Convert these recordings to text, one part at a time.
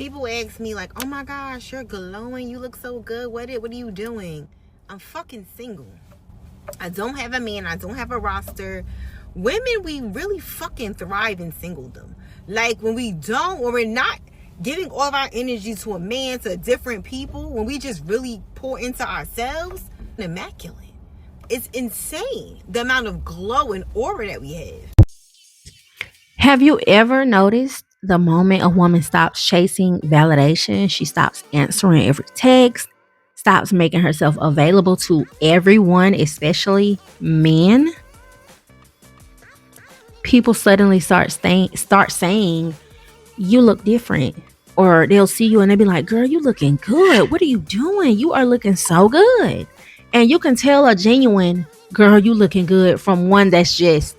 People ask me like, oh my gosh, you're glowing, you look so good, what are you doing? I'm fucking single. I don't have a man, I don't have a roster. Women, we really fucking thrive in singledom. Like when we're not giving all of our energy to a man, to different people, when we just really pour into ourselves, immaculate. It's insane the amount of glow and aura that we have. Have you ever noticed the moment a woman stops chasing validation, she stops answering every text, stops making herself available to everyone, especially men? People suddenly start saying, "You look different." Or they'll see you and they'll be like, "Girl, you looking good. What are you doing? You are looking so good." And you can tell a genuine girl, you looking good from one that's just,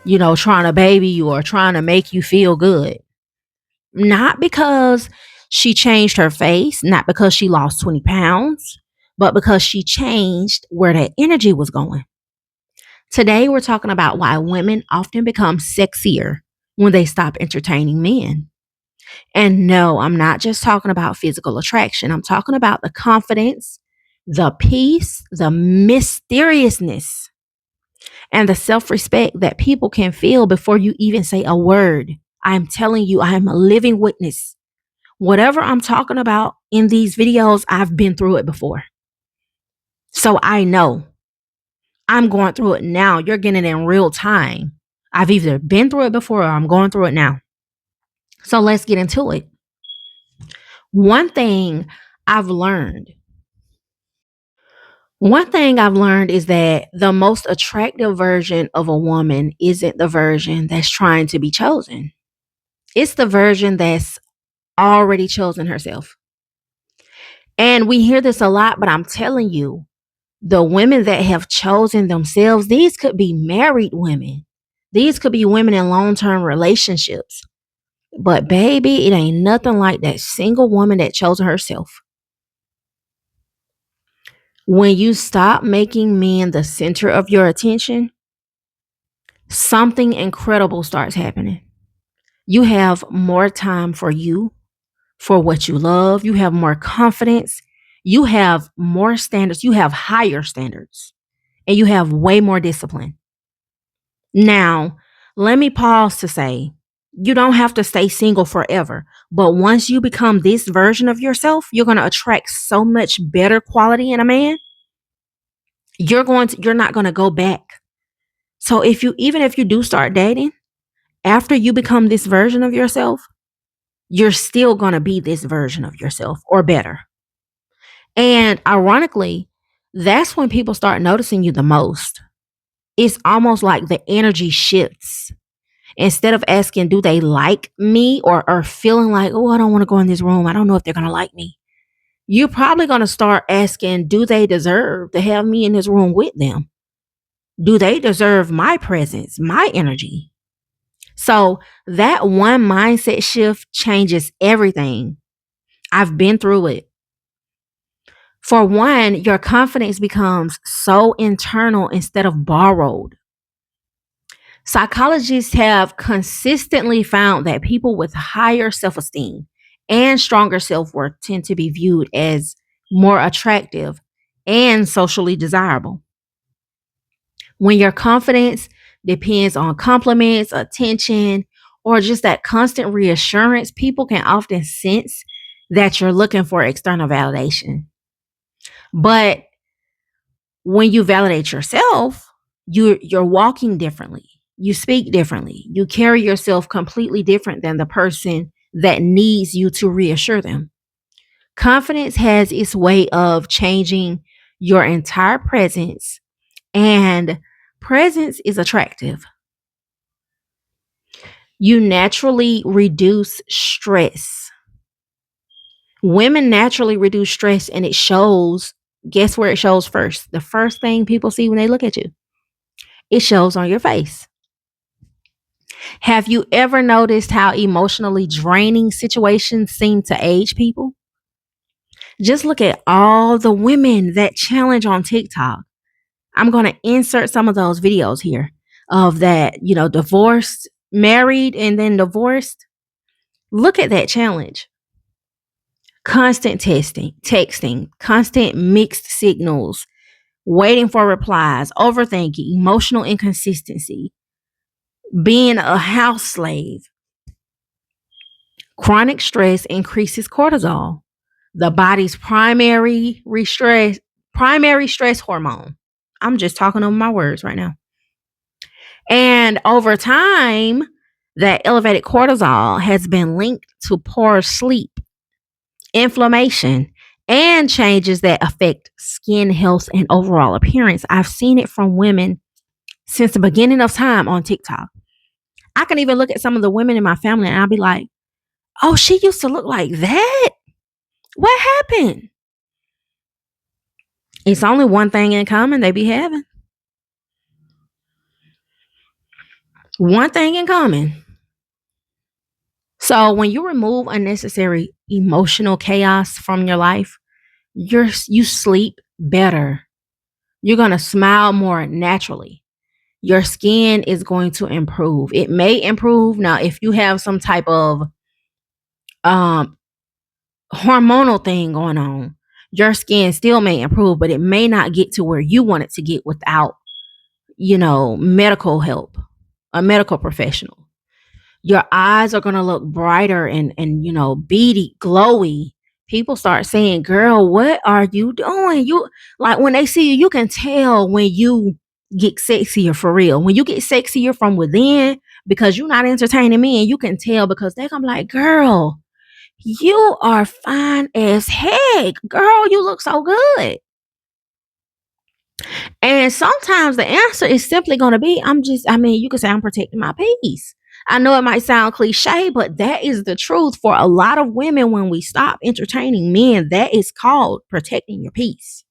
trying to baby you or trying to make you feel good. Not because she changed her face, not because she lost 20 pounds, but because she changed where that energy was going. Today, we're talking about why women often become sexier when they stop entertaining men. And no, I'm not just talking about physical attraction. I'm talking about the confidence, the peace, the mysteriousness, and the self respect that people can feel before you even say a word. I'm telling you, I am a living witness. Whatever I'm talking about in these videos, I've been through it before. So I know I'm going through it now. You're getting it in real time. I've either been through it before or I'm going through it now. So let's get into it. One thing I've learned One thing I've learned is that the most attractive version of a woman isn't the version that's trying to be chosen. It's the version that's already chosen herself. And we hear this a lot, but I'm telling you, the women that have chosen themselves, these could be married women. These could be women in long term relationships. But baby, it ain't nothing like that single woman that chose herself. When you stop making men the center of your attention, something incredible starts happening. You have more time for you, for what you love. You have more confidence. You have more standards. You have higher standards. And you have way more discipline. Now, let me pause to say you don't have to stay single forever. But once you become this version of yourself, you're going to attract so much better quality in a man. You're not going to go back. So even if you do start dating, after you become this version of yourself, you're still going to be this version of yourself or better. And ironically, that's when people start noticing you the most. It's almost like the energy shifts. Instead of asking, do they like me, or feeling like, oh, I don't want to go in this room, I don't know if they're going to like me, you're probably going to start asking, do they deserve to have me in this room with them? Do they deserve my presence, my energy? So that one mindset shift changes everything. I've been through it. For one, your confidence becomes so internal instead of borrowed. Psychologists have consistently found that people with higher self esteem and stronger self worth tend to be viewed as more attractive and socially desirable. When your confidence depends on compliments, attention, or just that constant reassurance, people can often sense that you're looking for external validation. But when you validate yourself, you're walking differently. You speak differently. You carry yourself completely different than the person that needs you to reassure them. Confidence has its way of changing your entire presence, and presence is attractive. You naturally reduce stress. Women naturally reduce stress, and it shows. Guess where it shows first? The first thing people see when they look at you, it shows on your face. Have you ever noticed how emotionally draining situations seem to age people? Just look at all the women that challenge on TikTok. I'm going to insert some of those videos here of that, divorced, married, and then divorced. Look at that challenge. constant texting, constant mixed signals, waiting for replies, overthinking, emotional inconsistency, being a house slave. Chronic stress increases cortisol, the body's primary stress hormone. I'm just talking over my words right now. And over time, that elevated cortisol has been linked to poor sleep, inflammation, and changes that affect skin health and overall appearance. I've seen it from women since the beginning of time on TikTok. I can even look at some of the women in my family and I'll be like, oh, she used to look like that? What happened? It's only one thing in common they be having. One thing in common. So when you remove unnecessary emotional chaos from your life, you sleep better. You're going to smile more naturally. Your skin is going to improve. It may improve. Now, if you have some type of um hormonal thing going on, your skin still may improve, but it may not get to where you want it to get without, medical help, a medical professional. Your eyes are going to look brighter and beady, glowy. People start saying, girl, what are you doing? You, like, when they see you, you can tell when you get sexier for real. When you get sexier from within, because you're not entertaining men, you can tell, because they're gonna be like, girl, you are fine as heck. Girl, you look so good. And sometimes the answer is simply going to be, you could say, I'm protecting my peace. I know it might sound cliche, but that is the truth for a lot of women. When we stop entertaining men, that is called protecting your peace.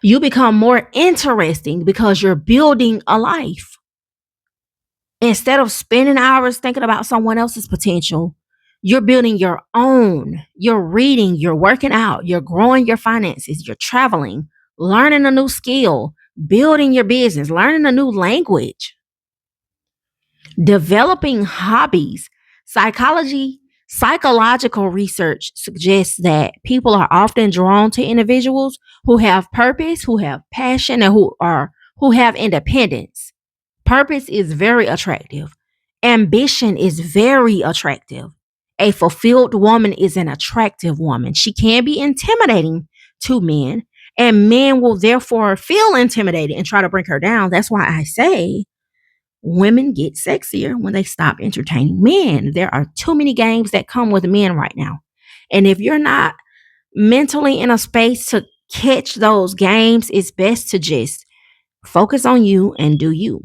You become more interesting because you're building a life. Instead of spending hours thinking about someone else's potential, you're building your own. You're reading, you're working out, you're growing your finances, you're traveling, learning a new skill, building your business, learning a new language, developing hobbies. Psychological research suggests that people are often drawn to individuals who have purpose, who have passion, and who have independence. Purpose is very attractive. Ambition is very attractive. A fulfilled woman is an attractive woman. She can be intimidating to men, and men will therefore feel intimidated and try to bring her down. That's why I say women get sexier when they stop entertaining men. There are too many games that come with men right now. And if you're not mentally in a space to catch those games, it's best to just focus on you and do you.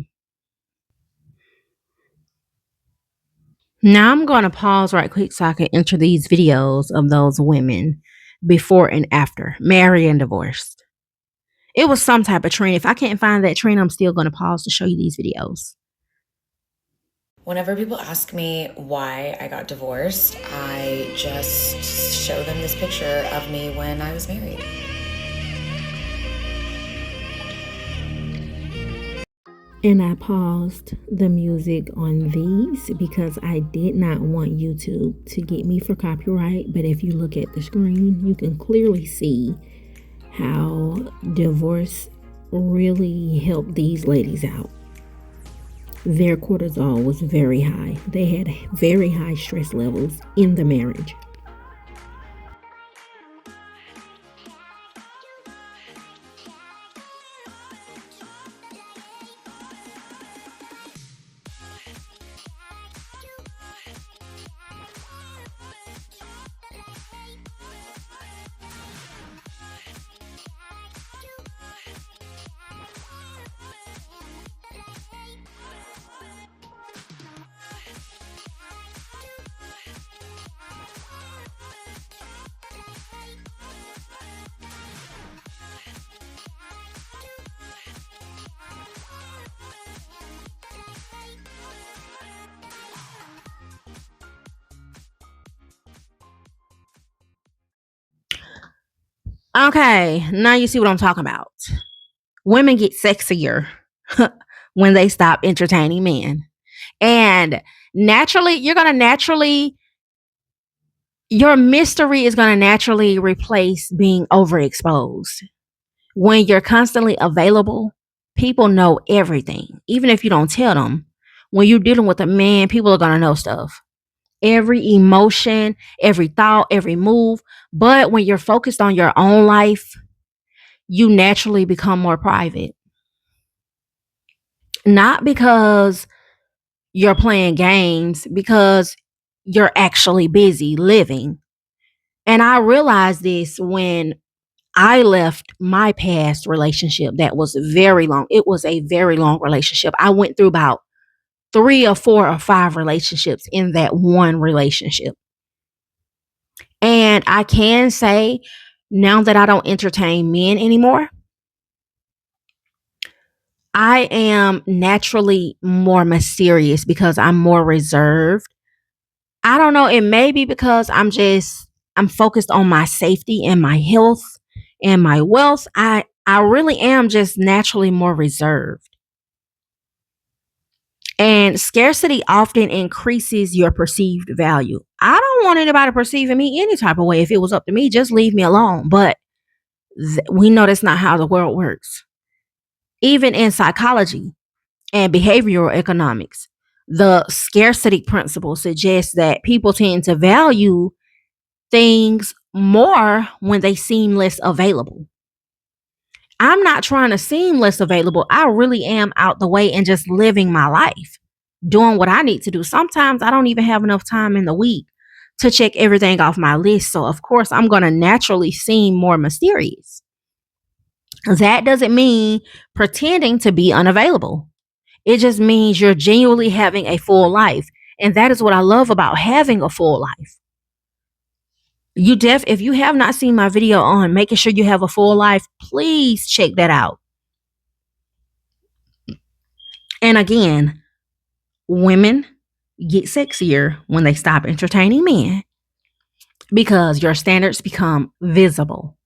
Now I'm going to pause right quick so I can enter these videos of those women before and after, married and divorced. It was some type of trend. If I can't find that trend, I'm still going to pause to show you these videos. Whenever people ask me why I got divorced, I just show them this picture of me when I was married. And I paused the music on these because I did not want YouTube to get me for copyright. But if you look at the screen, you can clearly see how divorce really helped these ladies out. Their cortisol was very high. They had very high stress levels in the marriage. Okay, now you see what I'm talking about. Women get sexier when they stop entertaining men. And naturally, you're going to naturally Your mystery is going to naturally replace being overexposed. When you're constantly available, people know everything, even if you don't tell them. When you're dealing with a man, people are going to know stuff. Every emotion, every thought, every move. But when you're focused on your own life, you naturally become more private. Not because you're playing games, because you're actually busy living. And I realized this when I left my past relationship that was very long. It was a very long relationship. I went through about 3 or 4 or 5 relationships in that one relationship. And I can say now that I don't entertain men anymore, I am naturally more mysterious because I'm more reserved. I don't know. It may be because I'm focused on my safety and my health and my wealth. I really am just naturally more reserved. And scarcity often increases your perceived value. I don't want anybody perceiving me any type of way. If it was up to me, just leave me alone. But we know that's not how the world works. Even in psychology and behavioral economics, the scarcity principle suggests that people tend to value things more when they seem less available. I'm not trying to seem less available. I really am out the way and just living my life, doing what I need to do. Sometimes I don't even have enough time in the week to check everything off my list. So, of course, I'm going to naturally seem more mysterious. That doesn't mean pretending to be unavailable. It just means you're genuinely having a full life. And that is what I love about having a full life. If you have not seen my video on making sure you have a full life, please check that out. And again, women get sexier when they stop entertaining men because your standards become visible.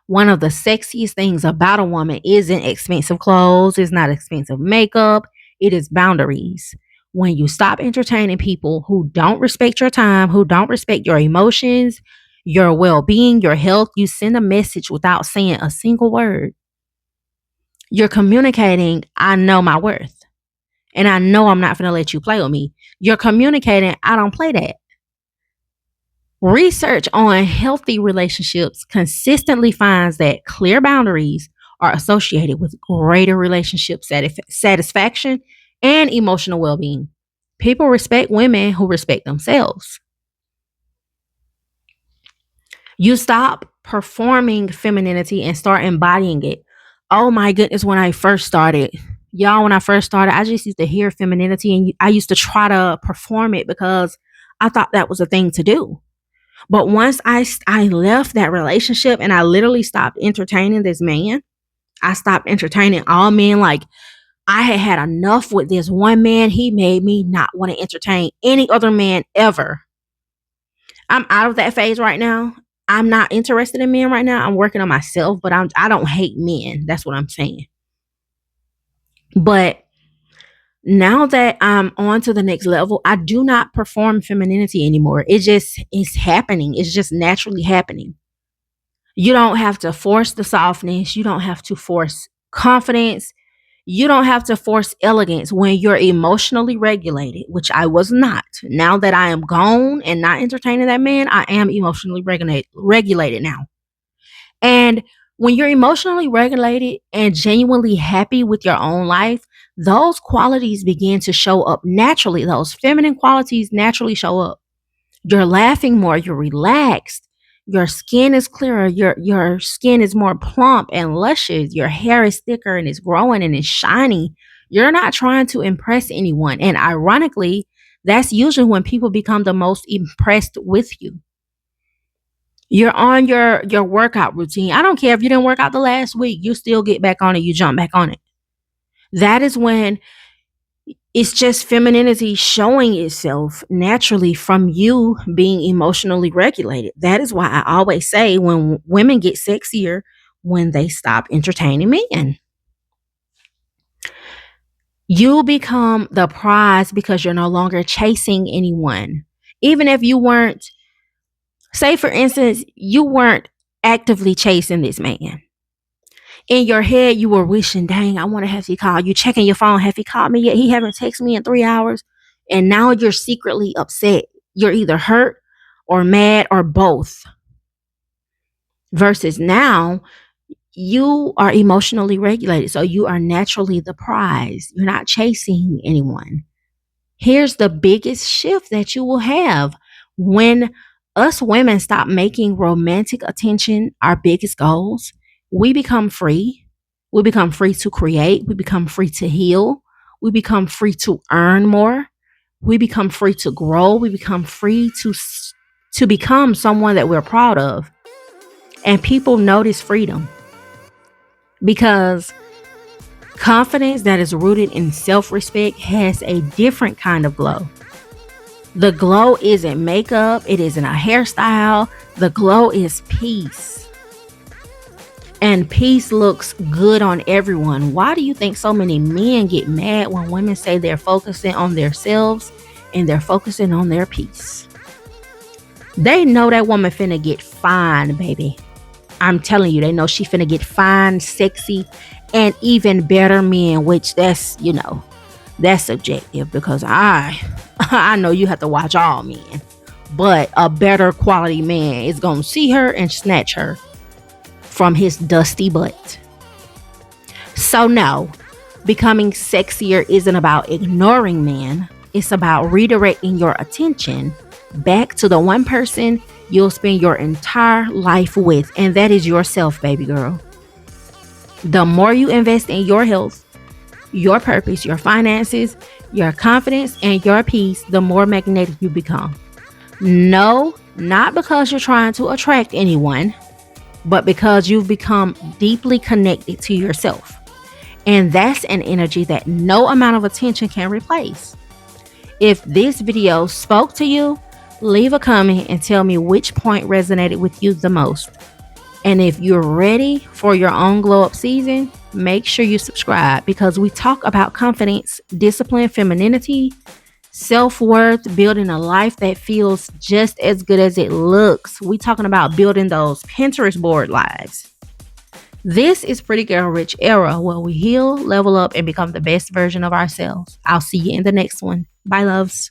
One of the sexiest things about a woman isn't expensive clothes, it's not expensive makeup, it is boundaries. When you stop entertaining people who don't respect your time, who don't respect your emotions, your well being, your health, you send a message without saying a single word. You're communicating, I know my worth. And I know I'm not going to let you play with me. You're communicating, I don't play that. Research on healthy relationships consistently finds that clear boundaries are associated with greater relationship satisfaction and emotional well being. People respect women who respect themselves. You stop performing femininity and start embodying it. Oh my goodness, when I first started, y'all, when I first started, I just used to hear femininity and I used to try to perform it because I thought that was a thing to do. But once I left that relationship and I literally stopped entertaining this man, I stopped entertaining all men. Like I had enough with this one man. He made me not want to entertain any other man ever. I'm out of that phase right now. I'm not interested in men right now. I'm working on myself, but I don't hate men. That's what I'm saying. But now that I'm on to the next level, I do not perform femininity anymore. It just is happening. It's just naturally happening. You don't have to force the softness. You don't have to force confidence. You don't have to force elegance when you're emotionally regulated, which I was not. Now that I am gone and not entertaining that man, I am emotionally regulated now. And when you're emotionally regulated and genuinely happy with your own life, those qualities begin to show up naturally. Those feminine qualities naturally show up. You're laughing more, you're relaxed, your skin is clearer, your skin is more plump and luscious, your hair is thicker and it's growing and it's shiny. You're not trying to impress anyone. And ironically, that's usually when people become the most impressed with you. You're on your workout routine. I don't care if you didn't work out the last week, you still get back on it, you jump back on it. That is when it's just femininity showing itself naturally from you being emotionally regulated. That is why I always say when women get sexier when they stop entertaining men. You become the prize because you're no longer chasing anyone. Even if you weren't Say, for instance, you weren't actively chasing this man. In your head, you were wishing, dang, I want to have he call. You checking your phone, have he called me yet? He haven't texted me in 3 hours. And now you're secretly upset. You're either hurt or mad or both. Versus now, you are emotionally regulated. So you are naturally the prize. You're not chasing anyone. Here's the biggest shift that you will have when us women stop making romantic attention our biggest goals. We become free. We become free to create. We become free to heal. We become free to earn more. We become free to grow. We become free to become someone that we're proud of. And people notice freedom because confidence that is rooted in self-respect has a different kind of glow. The glow isn't makeup, it isn't a hairstyle. The glow is peace. And peace looks good on everyone. Why do you think so many men get mad when women say they're focusing on themselves and they're focusing on their peace? They know that woman finna get fine, baby. I'm telling you, they know she finna get fine, sexy, and even better men, which that's subjective because I know you have to watch all men, but a better quality man is gonna see her and snatch her from his dusty butt. So no, becoming sexier isn't about ignoring men. It's about redirecting your attention back to the one person you'll spend your entire life with, and that is yourself, baby girl. The more you invest in your health, your purpose, your finances, your confidence, and your peace, the more magnetic you become. No, not because you're trying to attract anyone, but because you've become deeply connected to yourself. And that's an energy that no amount of attention can replace. If this video spoke to you, leave a comment and tell me which point resonated with you the most. And if you're ready for your own glow up season, make sure you subscribe because we talk about confidence, discipline, femininity, self-worth, building a life that feels just as good as it looks. We talking about building those Pinterest board lives. This is Pretty Girl Rich Era, where we heal, level up, and become the best version of ourselves. I'll see you in the next one. Bye, loves.